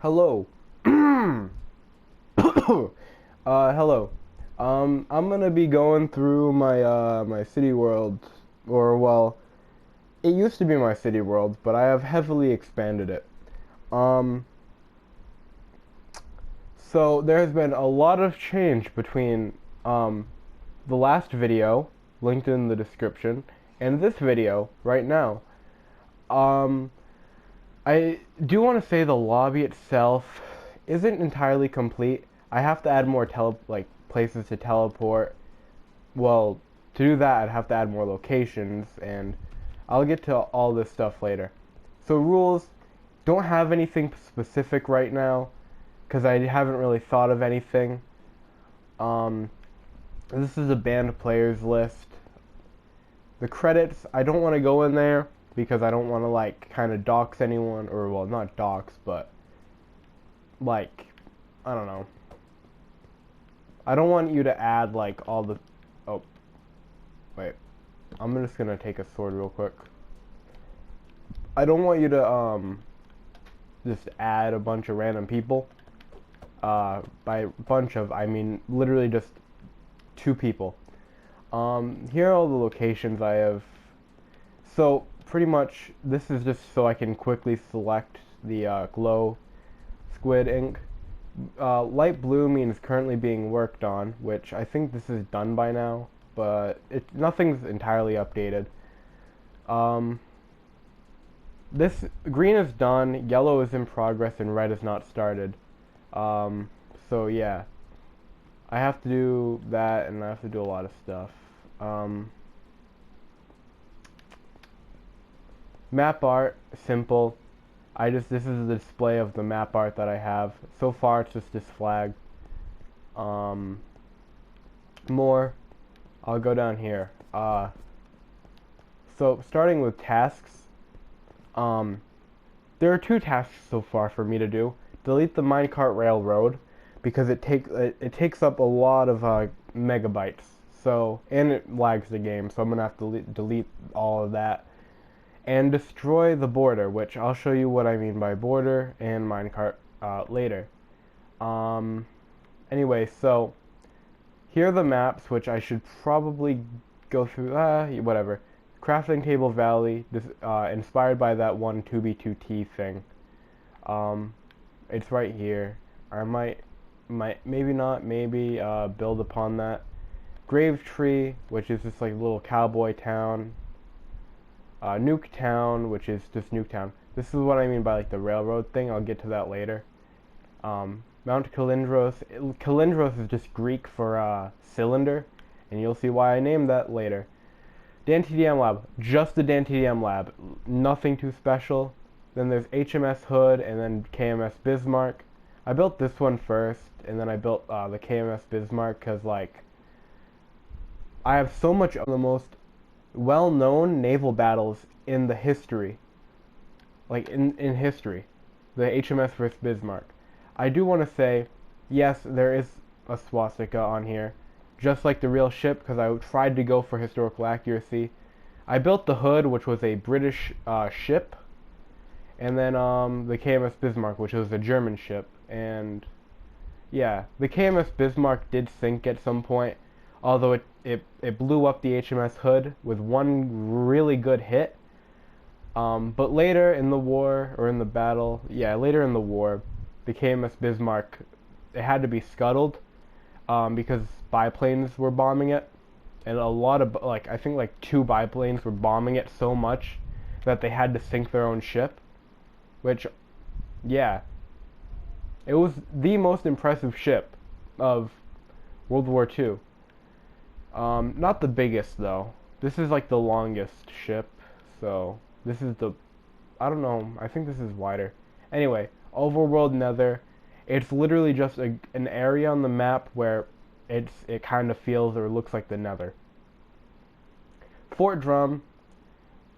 Hello. Hello. I'm gonna be going through my city world, or well, it used to be my city world, but I have heavily expanded it. Um, so there has been a lot of change between um the last video, linked in the description, and this video right now. Um, I do want to say the lobby itself isn't entirely complete. I have to add more places to teleport. Well, to do that, I'd have to add more locations, and I'll get to all this stuff later. So rules, don't have anything specific right now, because I haven't really thought of anything. Um, this is a banned players list. The credits, I don't want to go in there because I don't want to like kind of dox anyone, or well, not dox, but like, I don't know. I don't want you to add like all the, oh, wait, I'm just gonna take a sword real quick. I don't want you to just add a bunch of random people. By bunch of, I mean literally just 2 people. Here are all the locations I have. So pretty much this is just so I can quickly select the glow squid ink. Light blue means currently being worked on, which I think this is done by now, but nothing's entirely updated. This green is done, yellow is in progress, and red is not started. So yeah, I have to do that, and I have to do a lot of stuff. Map art, simple. This is the display of the map art that I have. So far it's just this flag. More, I'll go down here. So starting with tasks, there are 2 tasks so far for me to do. Delete the minecart railroad, because it takes up a lot of megabytes. So, and it lags the game, so I'm gonna have to delete all of that. And destroy the border, which I'll show you what I mean by border and minecart later. Anyway, so here are the maps, which I should probably go through. Whatever. Crafting Table Valley, inspired by that one 2B2T thing. It's right here. I might, maybe not, maybe build upon that. Grave Tree, which is just like a little cowboy town. Nuketown, which is just Nuketown. This is what I mean by like the railroad thing. I'll get to that later. Mount Kalindros. Kalindros is just Greek for cylinder, and you'll see why I named that later. Dantdm lab, just the Dantdm lab, nothing too special. Then there's HMS Hood, and then KMS Bismarck. I built this one first, and then I built the KMS Bismarck because like I have so much of the most well-known naval battles in the history, like in history, the HMS vs. Bismarck. I do want to say, yes, there is a swastika on here, just like the real ship, because I tried to go for historical accuracy. I built the Hood, which was a British ship, and then the KMS Bismarck, which was a German ship. And yeah, the KMS Bismarck did sink at some point, although it blew up the HMS Hood with one really good hit. But later in the war, or in the battle, yeah, later in the war, the KMS Bismarck, it had to be scuttled because biplanes were bombing it, and a lot of I think like 2 biplanes were bombing it so much that they had to sink their own ship. Which, yeah, it was the most impressive ship of World War II. Not the biggest though. This is like the longest ship, so this is I don't know, I think this is wider. Anyway, Overworld Nether. It's literally just an area on the map where it kind of feels or looks like the Nether. Fort Drum,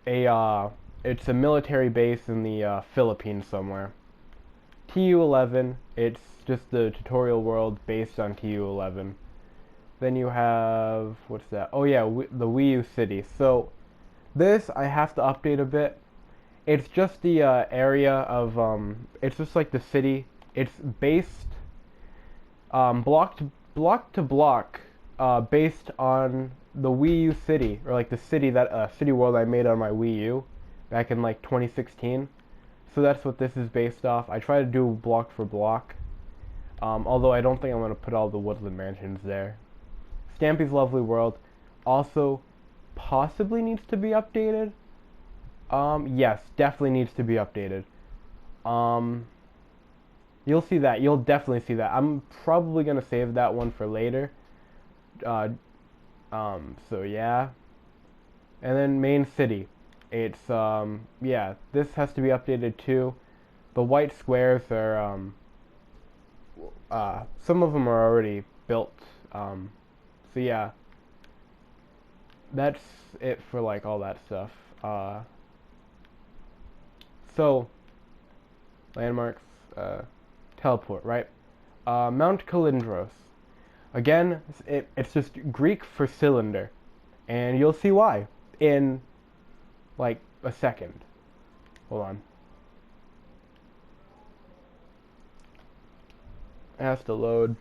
it's a military base in the Philippines somewhere. TU-11, it's just the tutorial world based on TU-11. Then you have, what's that? Oh yeah, the Wii U City. So this I have to update a bit. It's just the area of, it's just like the city It's based block to block, based on the Wii U city, or like the city that city world I made on my Wii U back in like 2016. So that's what this is based off. I try to do block for block, although I don't think I'm gonna put all the woodland mansions there. Stampy's Lovely World also possibly needs to be updated. Yes, definitely needs to be updated. You'll see that. You'll definitely see that. I'm probably gonna save that one for later. So yeah. And then main city. It's yeah, this has to be updated too. The white squares are some of them are already built. So yeah. That's it for like all that stuff. So landmarks, teleport, right? Mount Kalindros. Again, it's just Greek for cylinder, and you'll see why in like a second. Hold on. It has to load.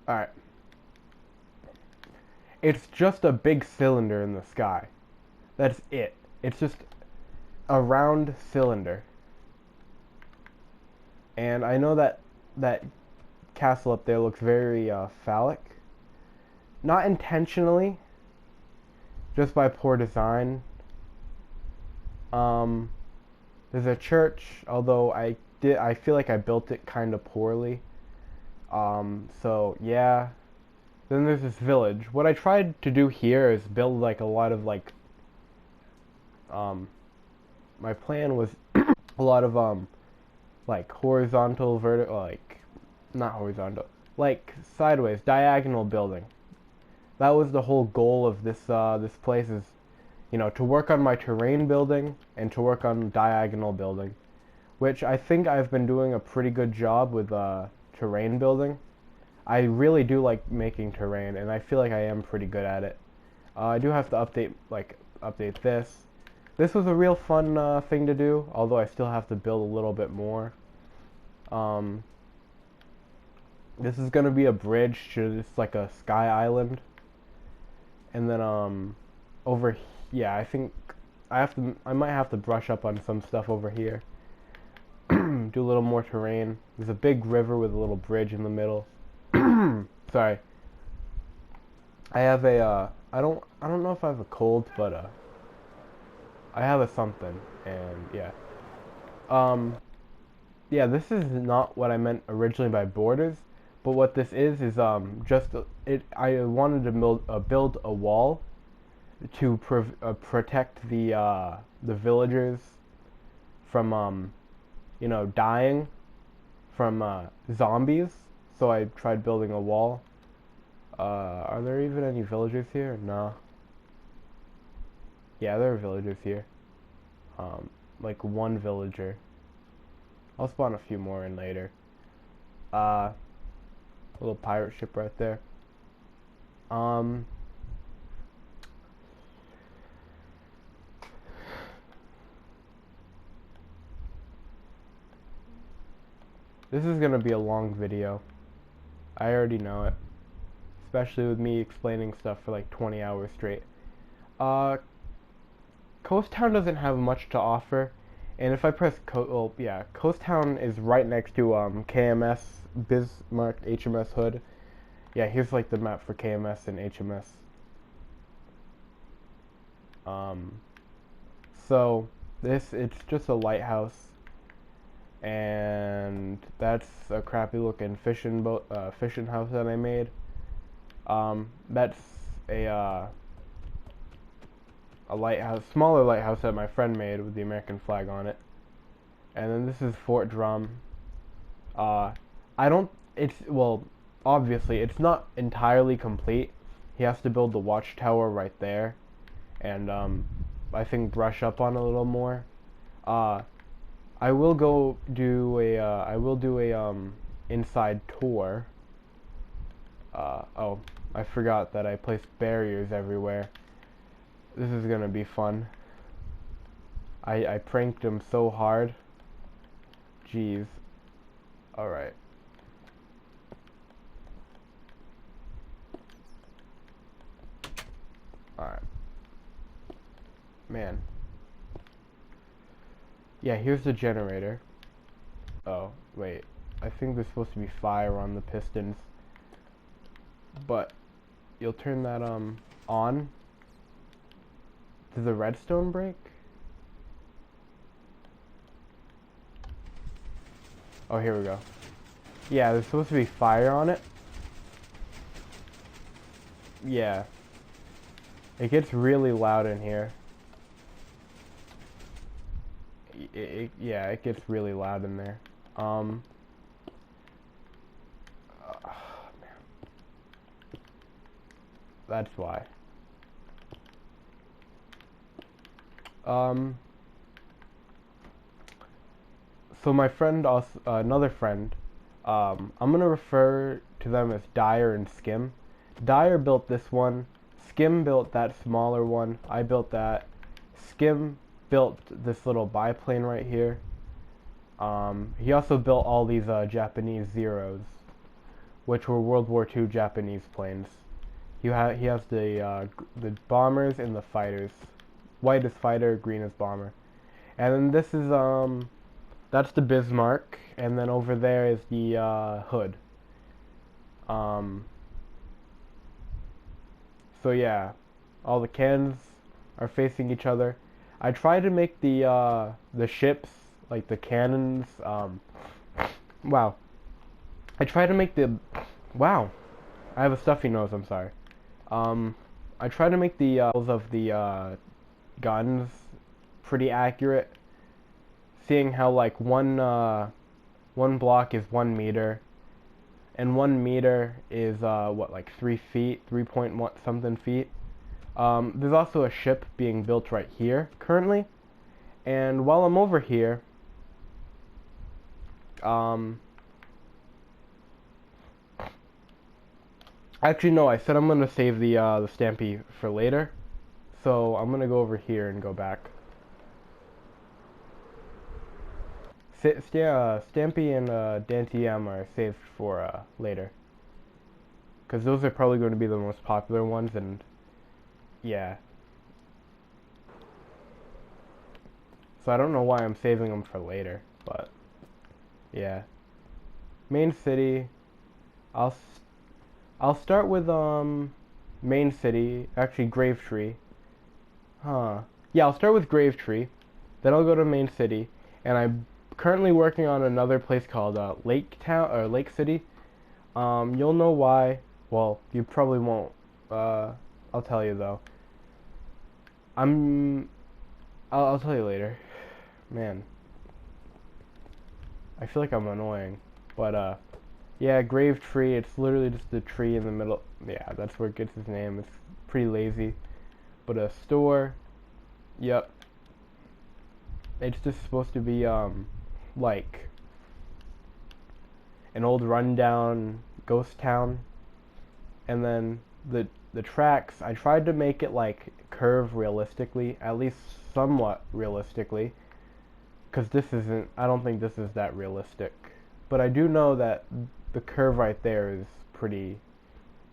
Alright. It's just a big cylinder in the sky. That's it. It's just a round cylinder. And I know that that castle up there looks very phallic. Not intentionally, just by poor design. There's a church, although I feel like I built it kind of poorly. So yeah. Then there's this village. What I tried to do here is build like a lot of like my plan was a lot of like horizontal, vertical, like not horizontal, like sideways, diagonal building. That was the whole goal of this this place, is, you know, to work on my terrain building and to work on diagonal building, which I think I've been doing a pretty good job with terrain building. I really do like making terrain, and I feel like I am pretty good at it. I do have to update this. This was a real fun thing to do, although I still have to build a little bit more. This is gonna be a bridge to just like a sky island, and then yeah, I think I might have to brush up on some stuff over here. Do a little more terrain. There's a big river with a little bridge in the middle. Sorry. I have a I don't know if I have a cold, but I have a something, and yeah. Yeah, this is not what I meant originally by borders, but what this is just it. I wanted to build a wall to protect the villagers from you know, dying from zombies. So I tried building a wall. Are there even any villagers here? No. Yeah, there are villagers here. Like one villager. I'll spawn a few more in later. A little pirate ship right there. This is gonna be a long video. I already know it. Especially with me explaining stuff for like 20 hours straight. Coast Town doesn't have much to offer, and if I press well, yeah, Coast Town is right next to KMS, Bismarck, HMS Hood. Yeah, here's like the map for KMS and HMS. So it's just a lighthouse, and that's a crappy looking fishing house that I made. That's a lighthouse, smaller lighthouse that my friend made with the American flag on it. And then this is Fort Drum. Well, obviously it's not entirely complete. He has to build the watchtower right there, and I think brush up on a little more. I will do a inside tour. Oh, I forgot that I placed barriers everywhere. This is gonna be fun. I pranked him so hard. Jeez. Alright. Alright. Man. Yeah, here's the generator. Oh, wait. I think there's supposed to be fire on the pistons. But you'll turn that on. Does the redstone break? Oh, here we go. Yeah, there's supposed to be fire on it. Yeah. It gets really loud in here. Yeah, it gets really loud in there. Man. That's why. So my friend, also, another friend, I'm gonna refer to them as Dyer and Skim. Dyer built this one. Skim built that smaller one. I built that. Skim built this little biplane right here. He also built all these Japanese Zeros, which were World War II Japanese planes. He has the bombers and the fighters. White is fighter, green is bomber. And then this is that's the Bismarck, and then over there is the Hood. So yeah, all the cannons are facing each other. I tried to make the ships, like the cannons, wow. I tried to make the, wow. I have a stuffy nose, I'm sorry. I tried to make the of the guns pretty accurate, seeing how like one block is 1 meter, and 1 meter is what, like 3 feet, 3.1 something feet. There's also a ship being built right here currently, and while I'm over here, actually no, I said I'm gonna save the Stampy for later, so I'm gonna go over here and go back. Stampy and Dantdm are saved for later, because those are probably going to be the most popular ones, and yeah. So I don't know why I'm saving them for later, but yeah. Main city. I'll start with main city. Actually, Gravetree. Huh. Yeah, I'll start with Gravetree. Then I'll go to main city, and I'm currently working on another place called Laketown or Lake City. You'll know why. Well, you probably won't. I'll tell you though. I'll tell you later. Man, I feel like I'm annoying, but yeah, Gravetree. It's literally just a tree in the middle. Yeah, that's where it gets its name. It's pretty lazy, but a store. Yep. It's just supposed to be like an old rundown ghost town, and then the tracks, I tried to make it like curve realistically, at least somewhat realistically, because I don't think this is that realistic, but I do know that the curve right there is pretty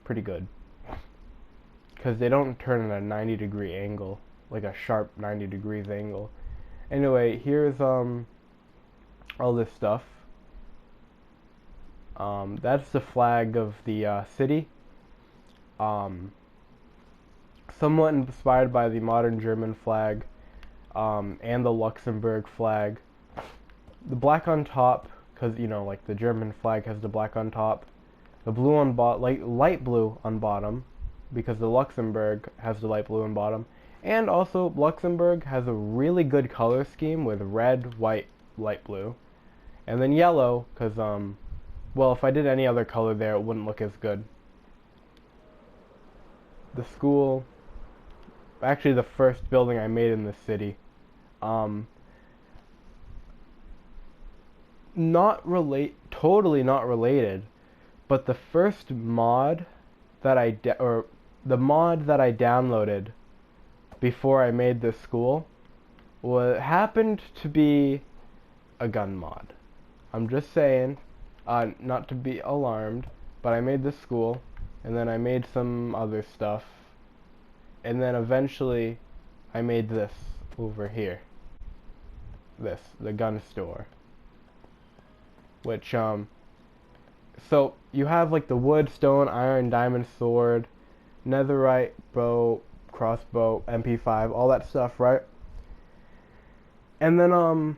good, because they don't turn at a 90-degree angle, like a sharp 90 degrees angle. Anyway, here's all this stuff. That's the flag of the city. Somewhat inspired by the modern German flag, and the Luxembourg flag. The black on top, because you know, like the German flag has the black on top. The blue on light blue on bottom, because the Luxembourg has the light blue on bottom. And also, Luxembourg has a really good color scheme with red, white, light blue. And then yellow, because, well, if I did any other color there, it wouldn't look as good. The school, actually the first building I made in the city. Totally not related, but the first mod that the mod that I downloaded before I made this school happened to be a gun mod. I'm just saying, not to be alarmed, but I made this school, and then I made some other stuff, and then eventually I made this over here. This, the gun store. Which, so you have like the wood, stone, iron, diamond, sword, netherite, bow, crossbow, MP5, all that stuff, right? And then,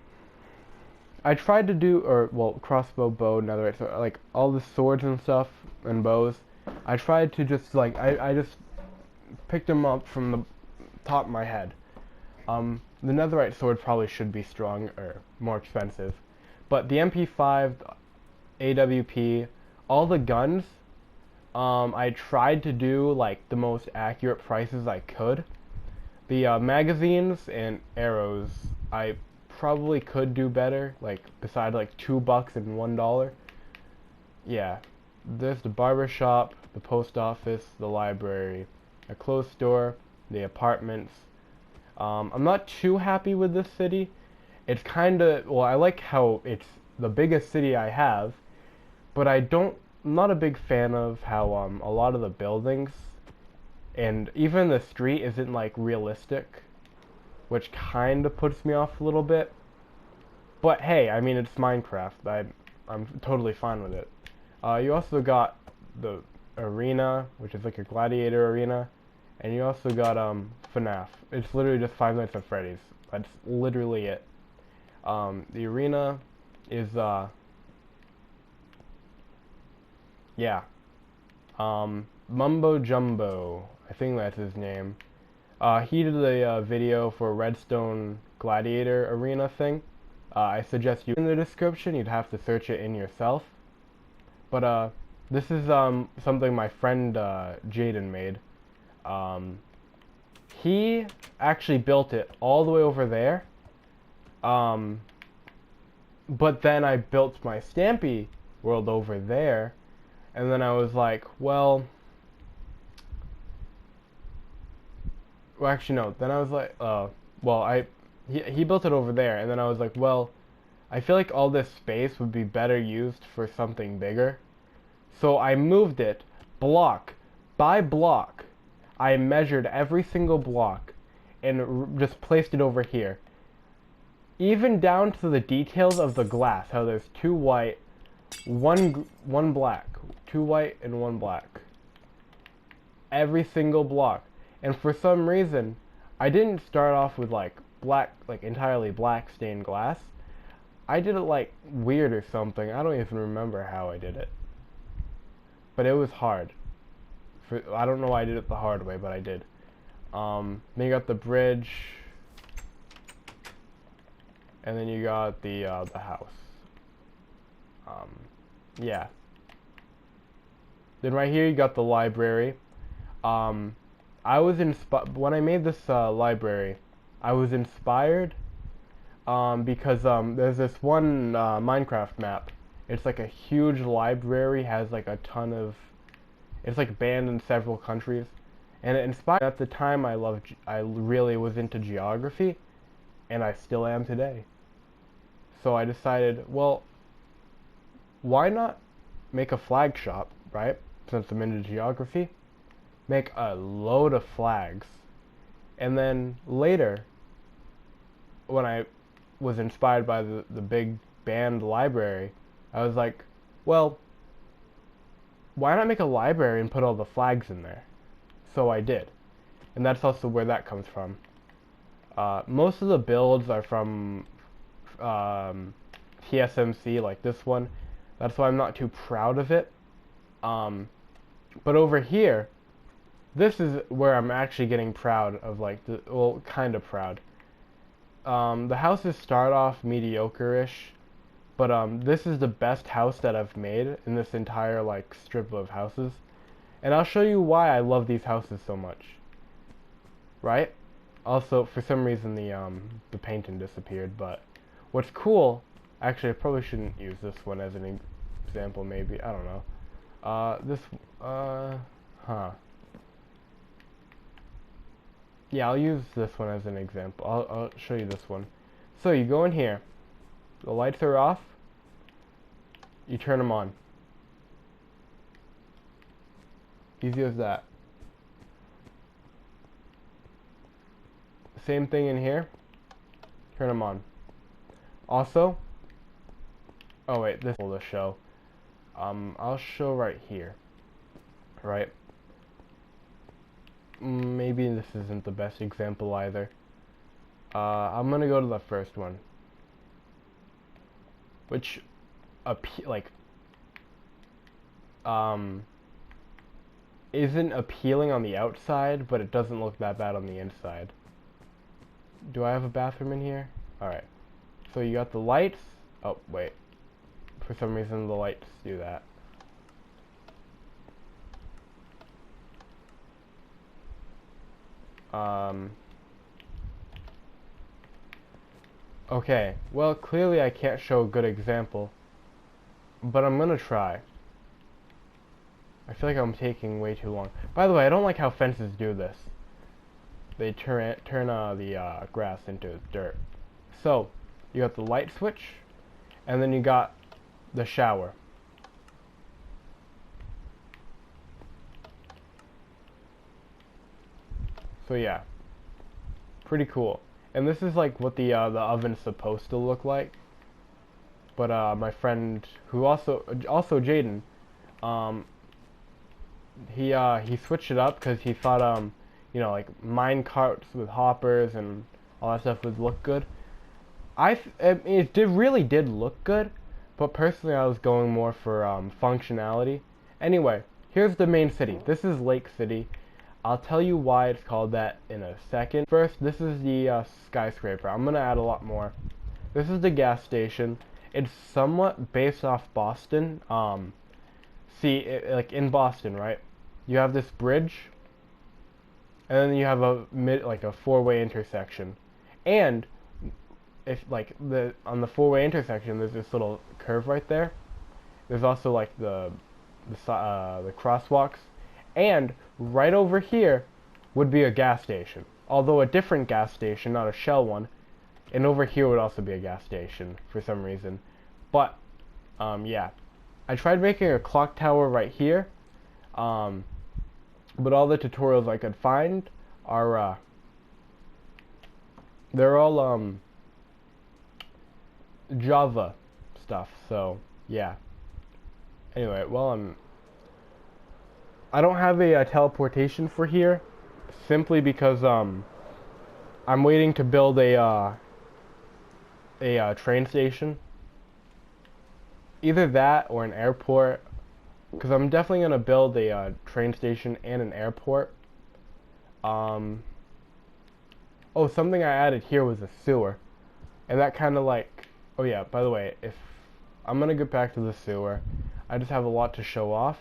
I tried to do, crossbow, bow, netherite, so like all the swords and stuff, and bows, I tried to just, like, I just picked them up from the top of my head. The netherite sword probably should be strong, or more expensive. But the MP5, AWP, all the guns, I tried to do, like, the most accurate prices I could. The, magazines and arrows, I probably could do better, like, besides, like, $2 and $1. Yeah. There's the barber shop, the post office, the library, a clothes store, the apartments. I'm not too happy with this city. It's kinda, well, I like how it's the biggest city I have, but I'm not a big fan of how, a lot of the buildings, and even the street isn't, like, realistic, which kinda puts me off a little bit. But hey, I mean, it's Minecraft. I'm totally fine with it. You also got the arena, which is like a gladiator arena, and you also got FNAF. It's literally just Five Nights at Freddy's. That's literally it. The arena is yeah, Mumbo Jumbo, I think that's his name. He did a video for Redstone Gladiator Arena thing. I suggest you in the description. You'd have to search it in yourself. But this is something my friend Jaden made. He actually built it all the way over there. But then I built my Stampy world over there, and then I was like, well, actually no. Then I was like, he built it over there, and then I was like, well, I feel like all this space would be better used for something bigger. So I moved it block by block. I measured every single block and just placed it over here. Even down to the details of the glass, how there's 2 white, one black, 2 white and 1 black. Every single block. And for some reason, I didn't start off with like black, like entirely black stained glass. I did it like weird or something. I don't even remember how I did it. But it was hard. I don't know why I did it the hard way, but I did. Then you got the bridge. And then you got the house. Yeah. Then right here you got the library. I was when I made this library, I was inspired because there's this one Minecraft map. It's like a huge library, has like a ton of, it's like banned in several countries, and it inspired. At the time, I really was into geography, and I still am today. So I decided, well, why not make a flag shop, right? Since I'm into geography, make a load of flags. And then later, when I was inspired by the big banned library, I was like, well, why not make a library and put all the flags in there? So I did. And that's also where that comes from. Most of the builds are from TSMC, like this one. That's why I'm not too proud of it. But over here, this is where I'm actually getting proud of, like, well, kind of proud. The houses start off mediocre-ish, but this is the best house that I've made in this entire, like, strip of houses. And I'll show you why I love these houses so much. Right? Also, for some reason, the painting disappeared, but what's cool, actually, I probably shouldn't use this one as an example, maybe, I don't know. Yeah, I'll use this one as an example. I'll show you this one. So you go in here, the lights are off, You turn them on. Easy as that. Same thing in here. Turn them on. Also, oh wait, this will show. I'll show right here. Right. Maybe this isn't the best example either. I'm gonna go to the first one, which, isn't appealing on the outside, but it doesn't look that bad on the inside. Do I have a bathroom in here? Alright. So you got the lights. Oh, wait. For some reason the lights do that. Okay. Well, clearly I can't show a good example, but I'm gonna try. I feel like I'm taking way too long. By the way, I don't like how fences do this. They turn the grass into dirt. So, you got the light switch, and then you got the shower. So yeah, pretty cool. And this is like what the oven's supposed to look like. But my friend, who also Jaden, he switched it up because he thought you know, like mine carts with hoppers and all that stuff would look good. It really did look good, but personally I was going more for functionality. Anyway, here's the main city. This is Lake City. I'll tell you why it's called that in a second. First, this is the skyscraper. I'm gonna add a lot more. This is the gas station. It's somewhat based off Boston. Like in Boston, right? You have this bridge, and then you have a four-way intersection, and if on the four-way intersection, there's this little curve right there. There's also like the crosswalks, and right over here would be a gas station, although a different gas station, not a Shell one. And over here would also be a gas station for some reason. But yeah, I tried making a clock tower right here, but all the tutorials I could find are they're all Java stuff. So yeah. Anyway, well, I don't have a teleportation for here, simply because I'm waiting to build a train station. Either that or an airport, because I'm definitely gonna build a train station and an airport. Oh, something I added here was a sewer, and that kind of like. Oh yeah, by the way, if I'm gonna get back to the sewer, I just have a lot to show off.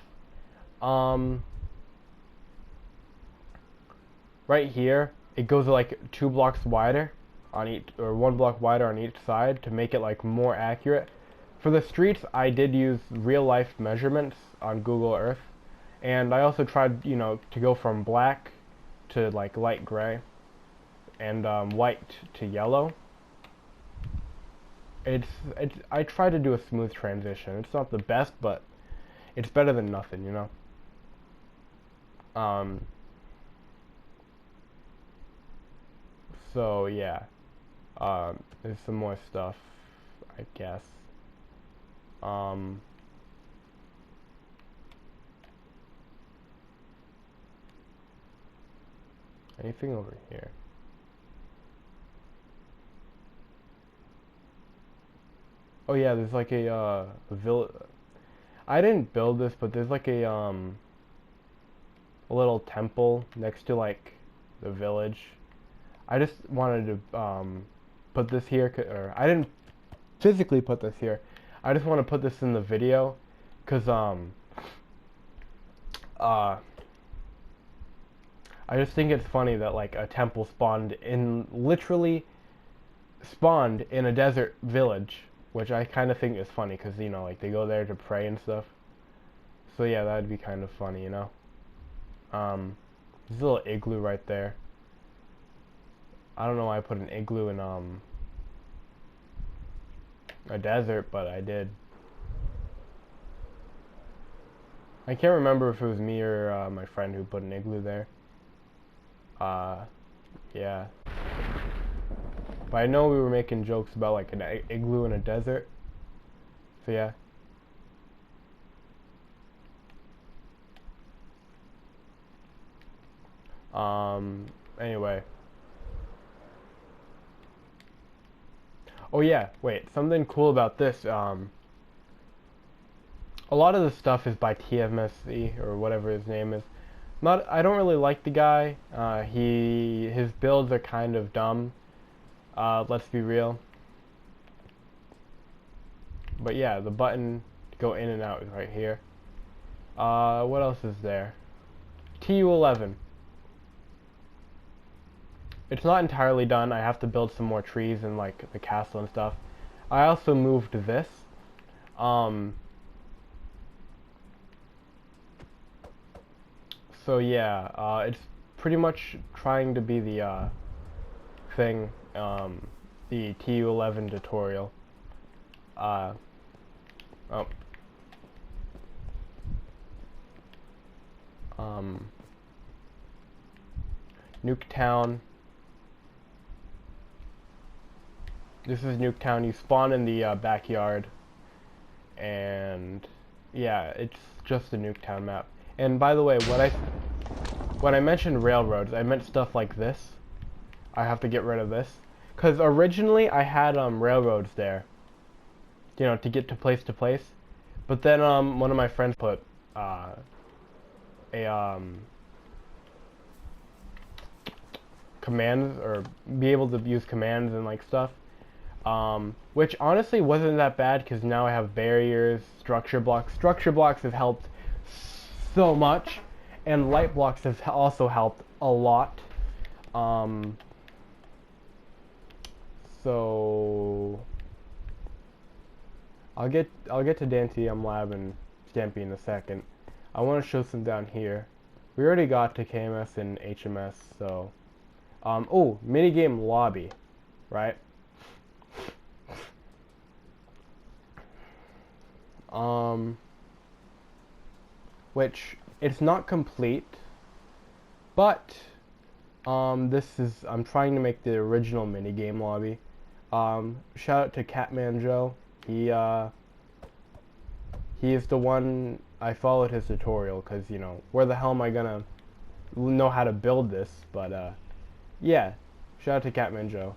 Right here, it goes like 2 blocks wider on each, or 1 block wider on each side to make it like more accurate. For the streets, I did use real life measurements on Google Earth, and I also tried, you know, to go from black to like light gray and white to yellow. I try to do a smooth transition. It's not the best, but it's better than nothing, you know. So yeah, there's some more stuff, I guess. Anything over here? Oh yeah, there's like a village. I didn't build this, but there's like a little temple next to like the village. I just wanted to put this here, or I didn't physically put this here. I just want to put this in the video, cause I just think it's funny that like a temple literally spawned in a desert village, which I kind of think is funny, cause you know, like they go there to pray and stuff. So yeah, that'd be kind of funny, you know. There's a little igloo right there. I don't know why I put an igloo in a desert, but I did. I can't remember if it was me or my friend who put an igloo there. Yeah. But I know we were making jokes about like an igloo in a desert. So yeah. Anyway. Oh yeah, wait, something cool about this, a lot of the stuff is by TMSC, or whatever his name is. I don't really like the guy, his builds are kind of dumb, let's be real. But yeah, the button to go in and out is right here. What else is there? TU11. It's not entirely done. I have to build some more trees and like the castle and stuff. I also moved this. So yeah, it's pretty much trying to be the thing, the TU11 tutorial. Oh. Nuketown. This is Nuketown. You spawn in the backyard, and yeah, it's just a Nuketown map. And by the way, when I mentioned railroads, I meant stuff like this. I have to get rid of this, because originally I had railroads there, you know, to get to place. But then one of my friends put a commands, or be able to use commands and like stuff. Which honestly wasn't that bad, because now I have barriers, structure blocks. Structure blocks have helped so much, and light blocks have also helped a lot. So I'll get to Dantdm Lab and Stampy in a second. I want to show some down here. We already got to KMS and HMS, so oh, minigame lobby, right? Which it's not complete, but I'm trying to make the original minigame lobby. Shout out to Catman Joe. He is the one. I followed his tutorial, because you know, where the hell am I gonna know how to build this? But yeah, shout out to Catman Joe.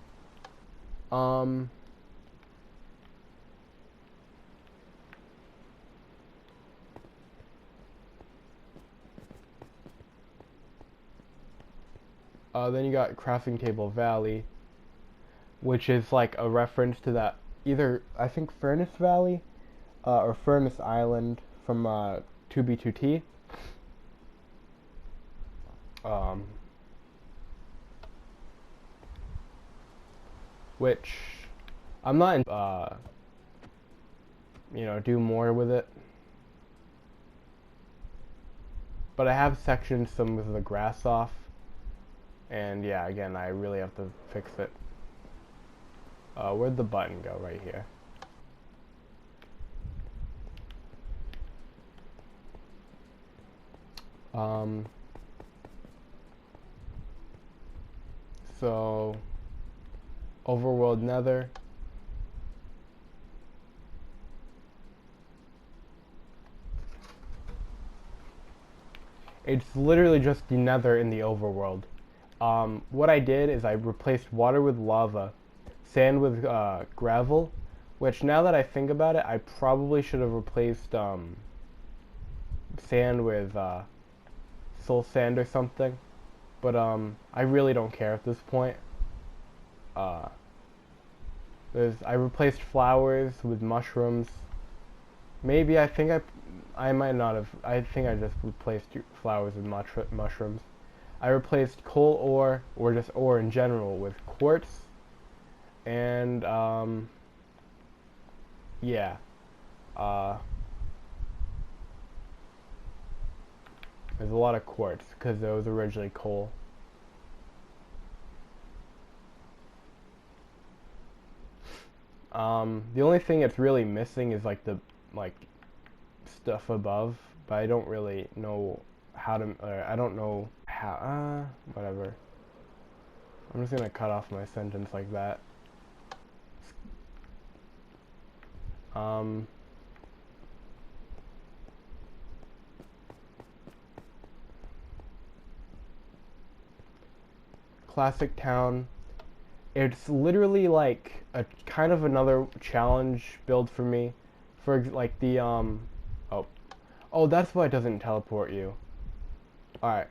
Then you got Crafting Table Valley, which is like a reference to that, either I think Furnace Valley or Furnace Island from 2B2T. Which I'm not you know, do more with it. But I have sectioned some of the grass off. And yeah, again, I really have to fix it. Where'd the button go? Right here. So Overworld Nether. It's literally just the Nether in the Overworld. What I did is I replaced water with lava, sand with gravel, which now that I think about it, I probably should have replaced sand with soul sand or something. But I really don't care at this point. I replaced flowers with mushrooms. Maybe I might not have. I think I just replaced flowers with mushrooms. I replaced coal ore, or just ore in general, with quartz. And yeah. There's a lot of quartz because it was originally coal. The only thing it's really missing is like stuff above, but I don't really know how to, I don't know how, whatever. I'm just gonna cut off my sentence like that. Classic Town. It's literally like a kind of another challenge build for me. For like the oh, that's why it doesn't teleport you. All right.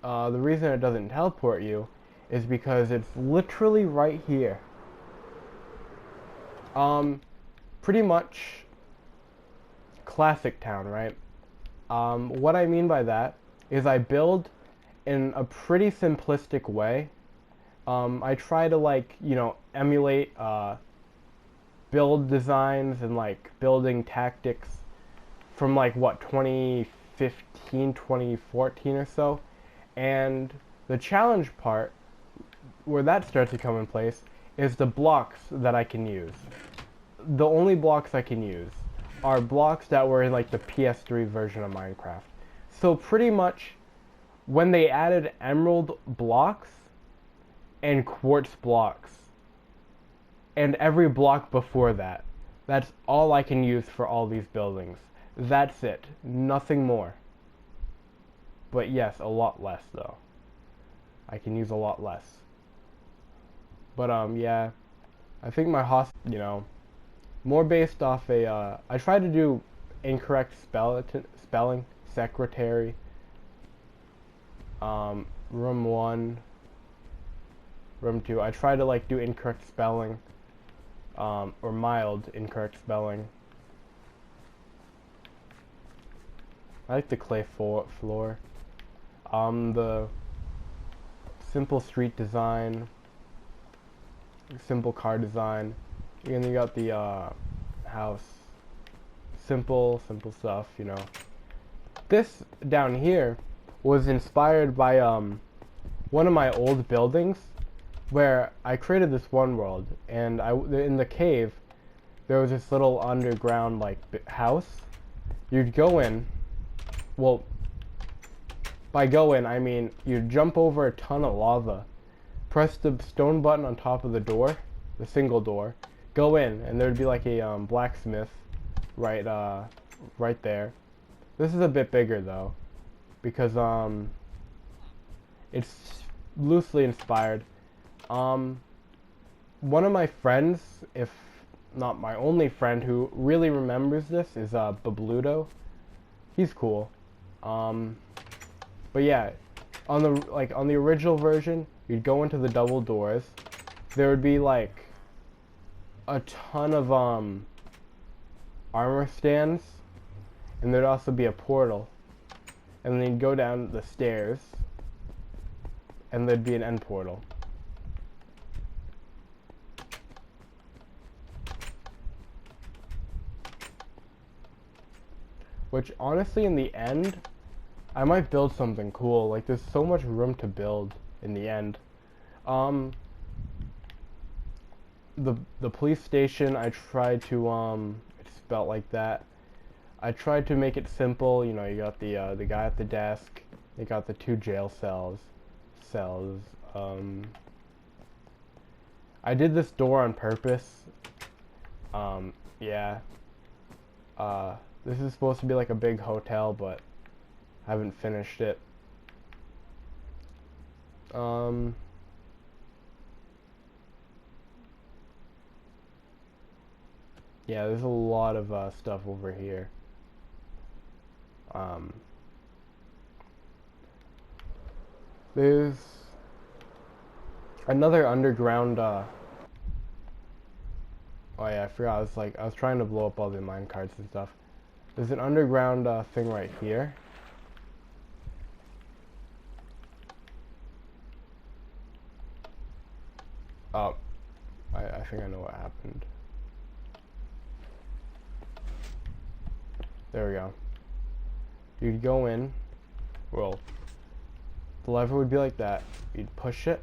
The reason it doesn't teleport you is because it's literally right here. Pretty much Classic Town, right? What I mean by that is I build in a pretty simplistic way. I try to like, emulate build designs and like building tactics from like what 2015, 2014 or so. And the challenge part where that starts to come in place is the blocks that I can use. The only blocks I can use are blocks that were in like the PS3 version of Minecraft. So pretty much when they added emerald blocks and quartz blocks and every block before that, that's all I can use for all these buildings. That's it. Nothing more. But yes, a lot less though. I can use a lot less. But yeah, I think my more based off a, I tried to do incorrect spelling, secretary, room 1, room 2. I tried to like do incorrect spelling, or mild incorrect spelling. I like the clay floor. The simple street design, simple car design. And then you got the house. Simple stuff, This down here was inspired by one of my old buildings where I created this one world, and in the cave there was this little underground like house. You'd go in. Well, by go in I mean you'd jump over a ton of lava, press the stone button on top of the door, the single door, go in, and there'd be like a blacksmith right there. This is a bit bigger though, because it's loosely inspired. One of my friends, if not my only friend who really remembers this, is Babludo. He's cool. But yeah, on the original version, you'd go into the double doors. There would be like a ton of armor stands, and there'd also be a portal, and then you'd go down the stairs and there'd be an end portal. Which honestly in the end I might build something cool. Like there's so much room to build in the end. The police station, I tried to it's spelled like that. I tried to make it simple. You got the guy at the desk. You got the 2 jail cells. I did this door on purpose. Yeah. This is supposed to be like a big hotel, but I haven't finished it. Yeah, there's a lot of stuff over here. There's another underground. Oh yeah, I forgot. I was trying to blow up all the minecarts and stuff. There's an underground thing right here. Oh, I think I know what happened. There we go. You'd go in. Well, the lever would be like that. You'd push it,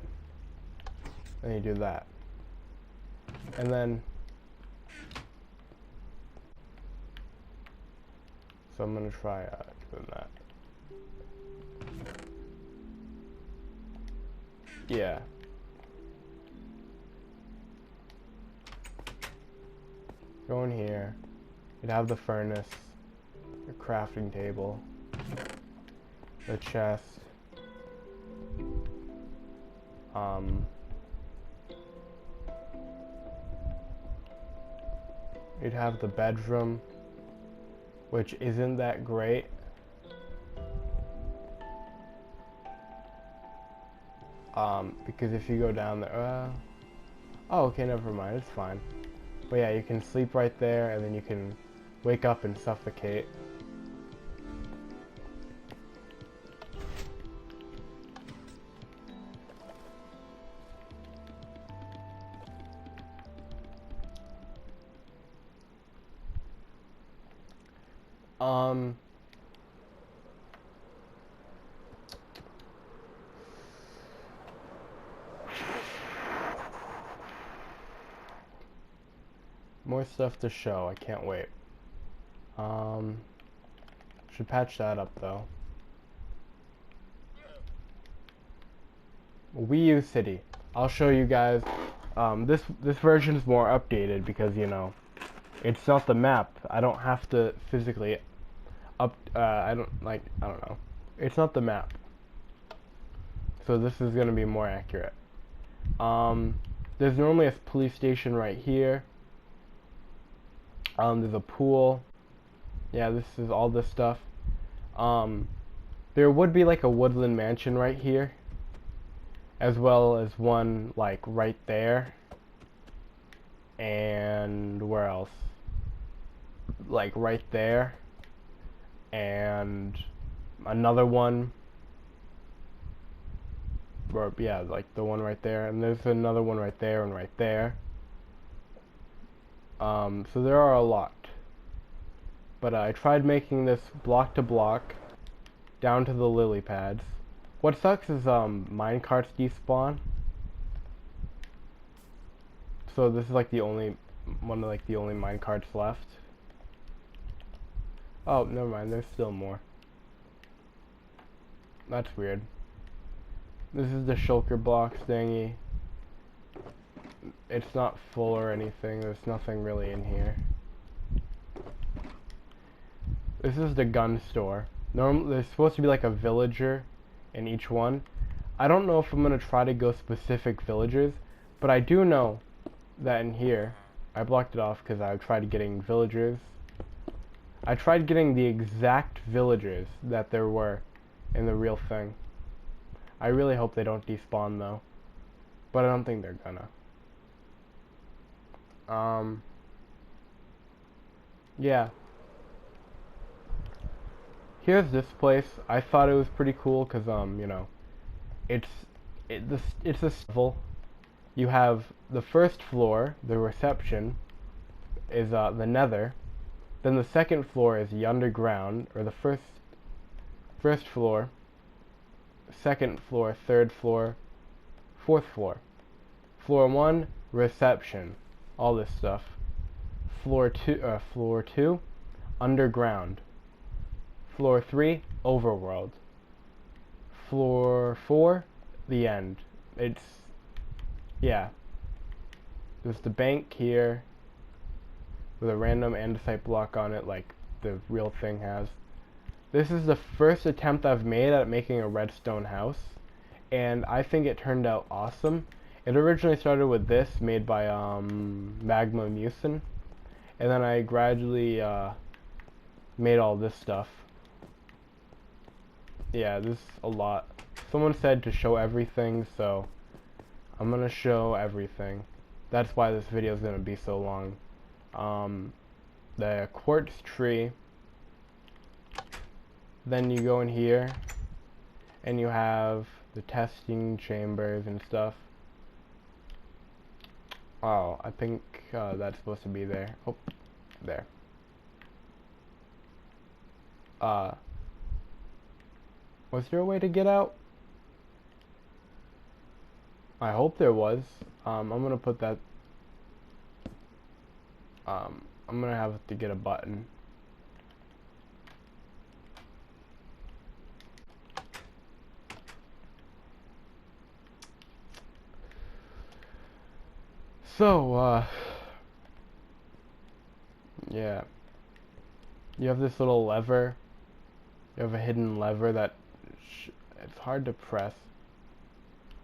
and you do that, and then So I'm gonna try doing that. Yeah. Go in here. You'd have the furnace, the crafting table, the chest. You'd have the bedroom, which isn't that great. Because if you go down there, oh, okay, never mind, it's fine. But yeah, you can sleep right there, and then you can wake up and suffocate. More stuff to show, I can't wait. Should patch that up though. Wii U City. I'll show you guys. This version is more updated because, you know, it's not the map. I don't have to physically I don't know. It's not the map. So this is gonna be more accurate. There's normally a police station right here. There's a pool. Yeah, this is all this stuff. There would be like a woodland mansion right here, as well as one like right there. And where else? Like right there. And another one. Or, yeah, like the one right there. And there's another one right there and right there. So there are a lot. But I tried making this block to block down to the lily pads. What sucks is minecarts despawn. So this is like the only one of like the only minecarts left. Oh, never mind, there's still more. That's weird. This is the shulker blocks thingy. It's not full or anything, there's nothing really in here. This is the gun store. There's supposed to be like a villager in each one. I don't know if I'm gonna try to go specific villagers, but I do know that in here, I blocked it off because I tried getting villagers. I tried getting the exact villagers that there were in the real thing. I really hope they don't despawn though, but I don't think they're gonna. Yeah. Here's this place. I thought it was pretty cool because you know, it's a level. You have the first floor, the reception, is the nether. Then the second floor is the underground, or the first floor, second floor, third floor, fourth floor. Floor 1, reception, all this stuff. Floor 2, underground. Floor 3, overworld. Floor 4, the end. It's, yeah. There's the bank here with a random andesite block on it like the real thing has. This is the first attempt I've made at making a redstone house, and I think it turned out awesome. It originally started with this, made by Magma Mucin, and then I gradually made all this stuff. Yeah, this is a lot. Someone said to show everything, so I'm gonna show everything. That's why this video is gonna be so long. The quartz tree. Then you go in here, and you have the testing chambers and stuff. Oh, I think that's supposed to be there. Oh, there. Was there a way to get out? I hope there was. I'm gonna put that. I'm gonna have to get a button. So, yeah. You have this little lever. You have a hidden lever that it's hard to press,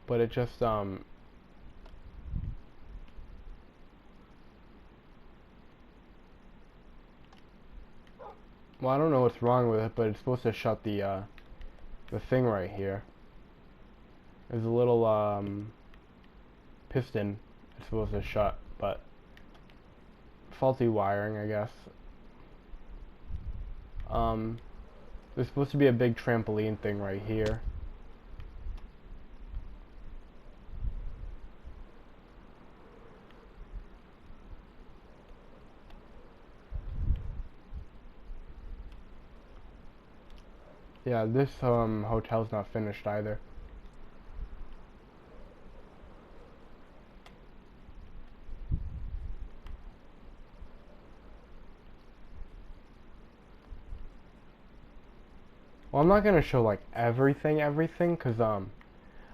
but it just well, I don't know what's wrong with it, but it's supposed to shut the thing right here. There's a little piston it's supposed to shut, but faulty wiring, I guess. There's supposed to be a big trampoline thing right here. Yeah, this hotel's not finished either. Well, I'm not gonna show like everything, cause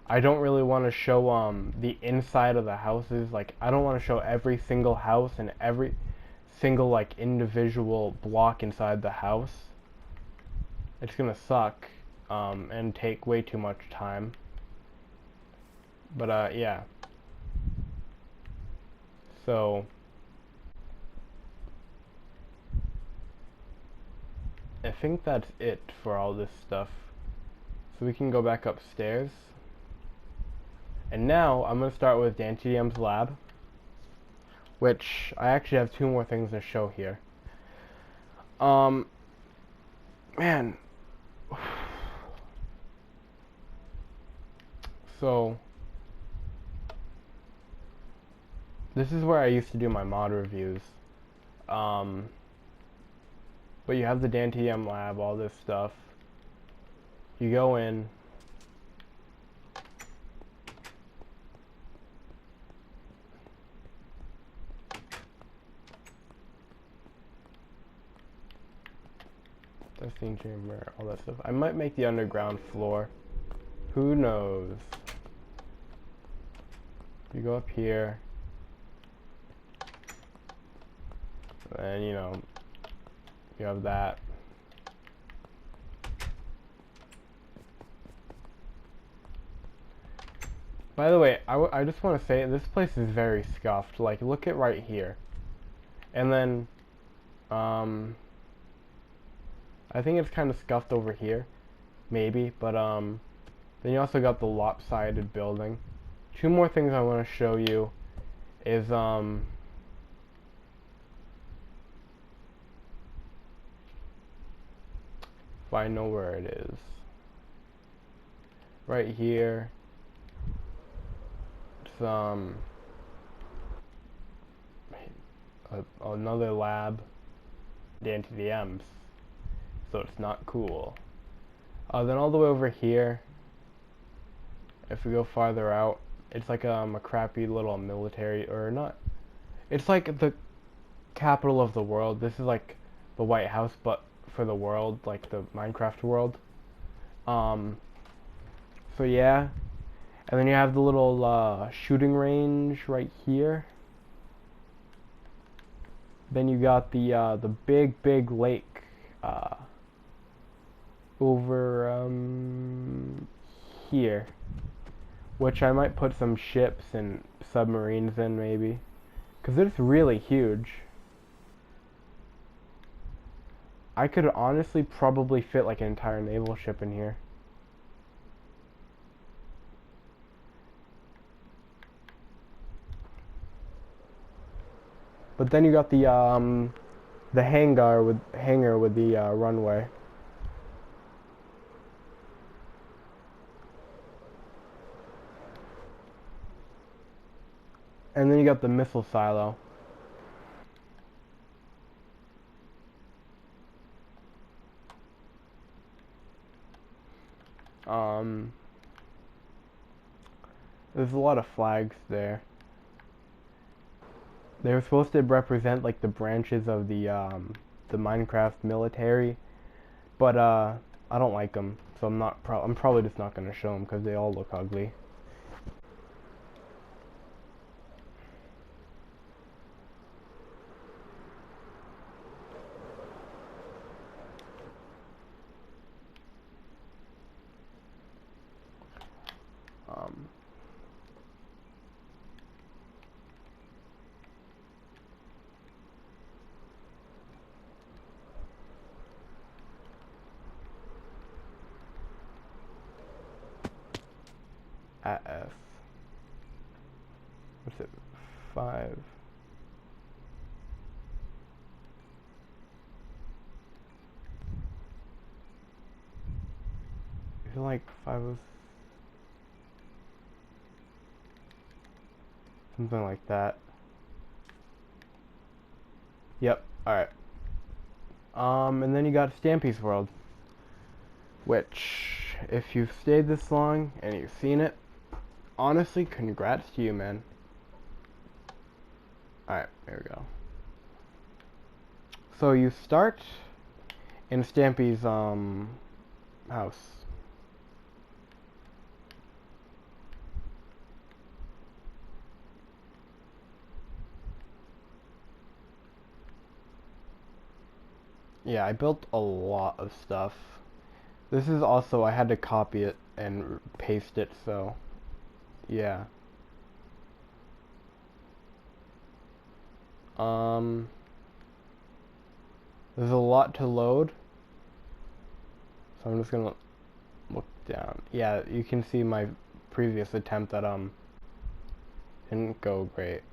I don't really want to show the inside of the houses. Like, I don't want to show every single house and every single like individual block inside the house. It's gonna suck and take way too much time. But yeah. So I think that's it for all this stuff. So we can go back upstairs. And now I'm going to start with Dantdm's lab, which I actually have 2 more things to show here. Man. So this is where I used to do my mod reviews. But you have the Dantdm lab, all this stuff. You go in. Testing chamber, all that stuff. I might make the underground floor. Who knows? You go up here. And you know, you have that. By the way, I just want to say this place is very scuffed. Like, look at right here. And then, I think it's kind of scuffed over here. Maybe, but, then you also got the lopsided building. 2 more things I want to show you is, if I know where it is. Right here. It's another lab. Dantdm's. So it's not cool. Then all the way over here, if we go farther out, it's like a crappy little military, or not. It's like the capital of the world. This is like the White House, but for the world, like the Minecraft world. So yeah, and then you have the little shooting range right here. Then you got the big lake over here, which I might put some ships and submarines in maybe, because it's really huge. I could honestly probably fit like an entire naval ship in here. But then you got the hangar with the runway. And then you got the missile silo. There's a lot of flags there. They were supposed to represent like the branches of the Minecraft military, but I don't like them, so I'm probably just not gonna show them because they all look ugly. S. What's it? 5. I feel like 5 was something like that. Yep. All right. And then you got Stampy's World, which, if you've stayed this long and you've seen it, honestly, congrats to you, man. Alright, there we go. So you start in Stampy's house. Yeah, I built a lot of stuff. This is also, I had to copy it and paste it, so yeah. There's a lot to load, so I'm just gonna look down. Yeah, you can see my previous attempt that didn't go great.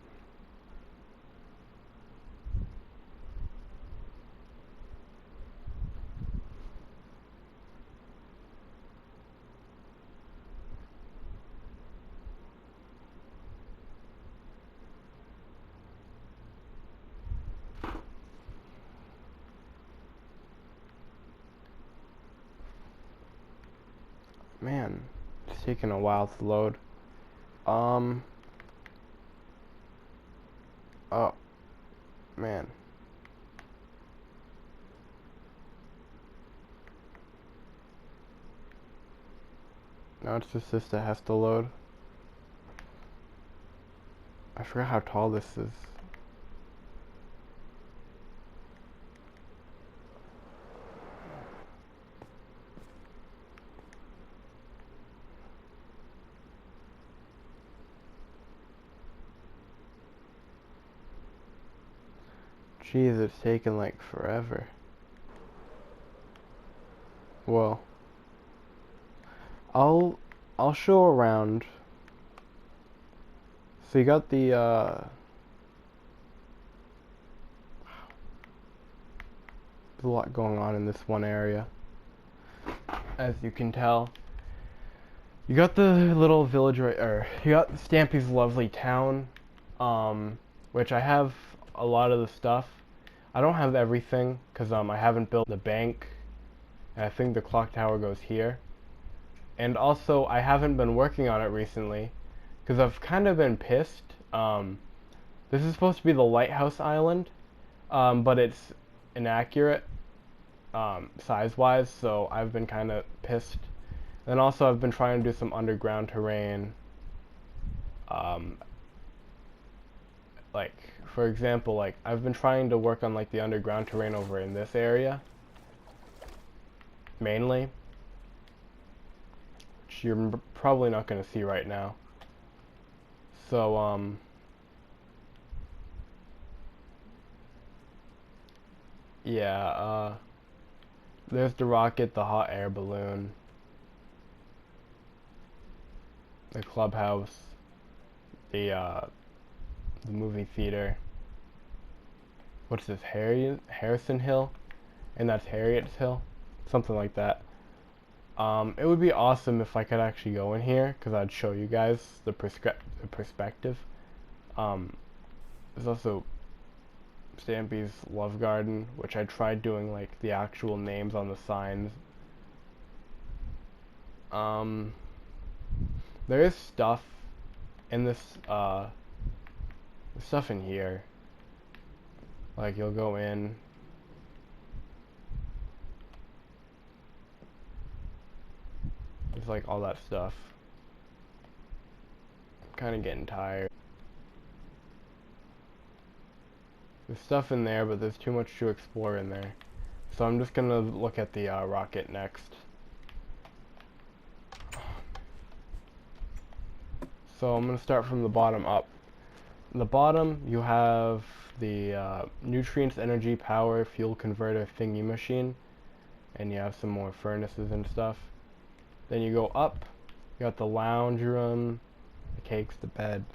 Man, it's taking a while to load. Oh, man. Now it's just this that has to load. I forgot how tall this is. Jeez, it's taking like forever. Well, I'll show around. So you got the there's a lot going on in this one area, as you can tell. You got the little village or you got Stampy's lovely town, which I have a lot of the stuff. I don't have everything because I haven't built the bank. And I think the clock tower goes here. And also, I haven't been working on it recently because I've kind of been pissed. This is supposed to be the lighthouse island, but it's inaccurate size-wise, so I've been kind of pissed. And also, I've been trying to do some underground terrain. Like, for example, like I've been trying to work on like the underground terrain over in this area, mainly, which you're probably not going to see right now. So yeah, there's the rocket, the hot air balloon, the clubhouse, the movie theater. What's this, Harrison Hill? And that's Harriet's Hill? Something like that. It would be awesome if I could actually go in here, because I'd show you guys the perspective. There's also Stampy's Love Garden, which I tried doing like the actual names on the signs. There is stuff in this, stuff in here. Like, you'll go in. There's like all that stuff. I'm kind of getting tired. There's stuff in there, but there's too much to explore in there. So I'm just gonna look at the rocket next. So I'm gonna start from the bottom up. The bottom, you have the nutrients, energy, power, fuel converter thingy machine, and you have some more furnaces and stuff. Then you go up, You got the lounge room, the cakes, the beds.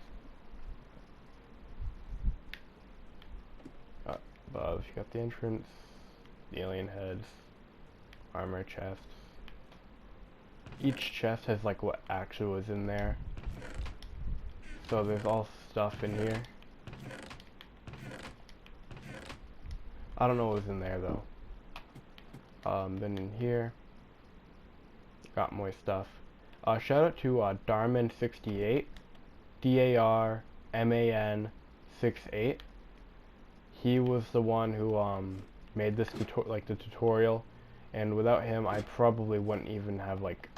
Above, you got the entrance, the alien heads, armor chests. Each chest has like what actually was in there. So there's all stuff in here. I don't know what was in there though. Then in here, got more stuff. Shout out to Darman68, DARMAN68. He was the one who made this tutorial, and without him, I probably wouldn't even have like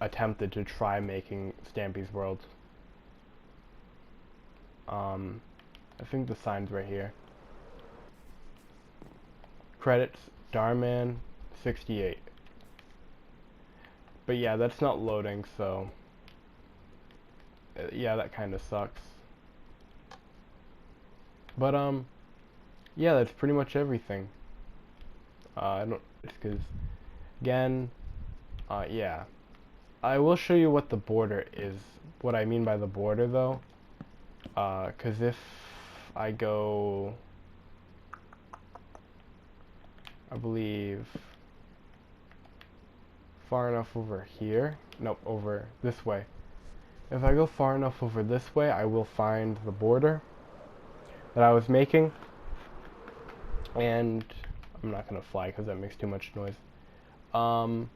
attempted to try making Stampy's world. I think the sign's right here. Credits, Darman68. But yeah, that's not loading, so yeah, that kind of sucks. But yeah, that's pretty much everything. It's because, again, yeah, I will show you what the border is. What I mean by the border, though, because if I go, I believe, far enough over here, nope, over this way. If I go far enough over this way, I will find the border that I was making. And I'm not gonna fly because that makes too much noise. I'm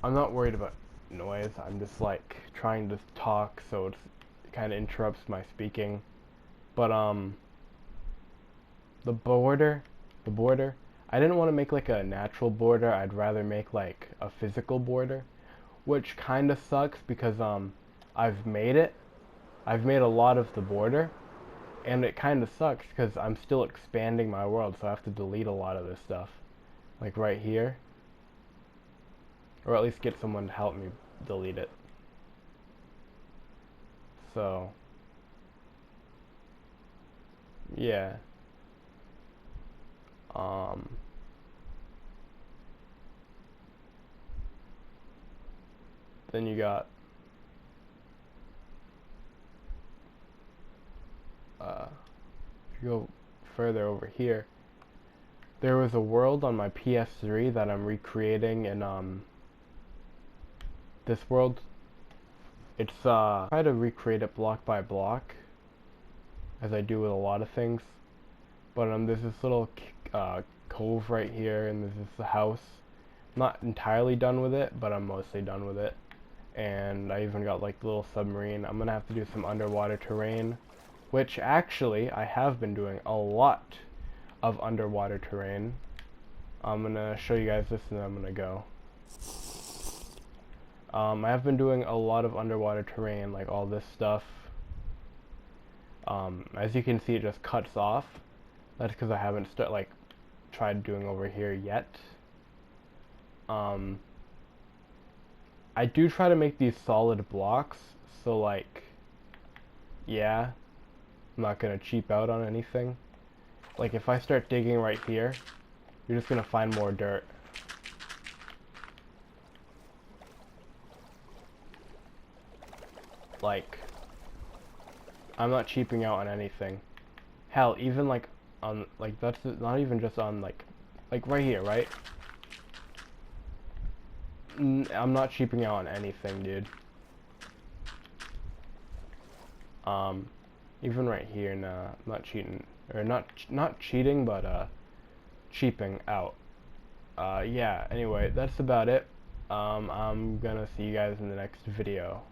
not worried about noise. I'm just like trying to talk, so it kind of interrupts my speaking. But the border, I didn't want to make like a natural border. I'd rather make like a physical border, which kind of sucks because I've made it. I've made a lot of the border, and it kind of sucks because I'm still expanding my world, so I have to delete a lot of this stuff, like right here, or at least get someone to help me delete it. So yeah. Then you got if you go further over here, there was a world on my PS3 that I'm recreating in this world. It's try to recreate it block by block, as I do with a lot of things. But there's this little cove right here, and there's this house. I'm not entirely done with it, but I'm mostly done with it. And I even got like the little submarine. I'm gonna have to do some underwater terrain, which actually I have been doing a lot of underwater terrain. I'm gonna show you guys this and then I'm gonna go. I have been doing a lot of underwater terrain, like all this stuff. As you can see, it just cuts off. That's because I haven't tried doing over here yet. I do try to make these solid blocks, so like, yeah, I'm not gonna cheap out on anything. Like if I start digging right here, you're just gonna find more dirt. Like, I'm not cheaping out on anything. Hell, even like on, like, that's not even just on like right here, right? I'm not cheaping out on anything, dude. Even right here, nah, I'm not cheating, or not cheating, but cheaping out. Yeah, anyway, that's about it. I'm gonna see you guys in the next video.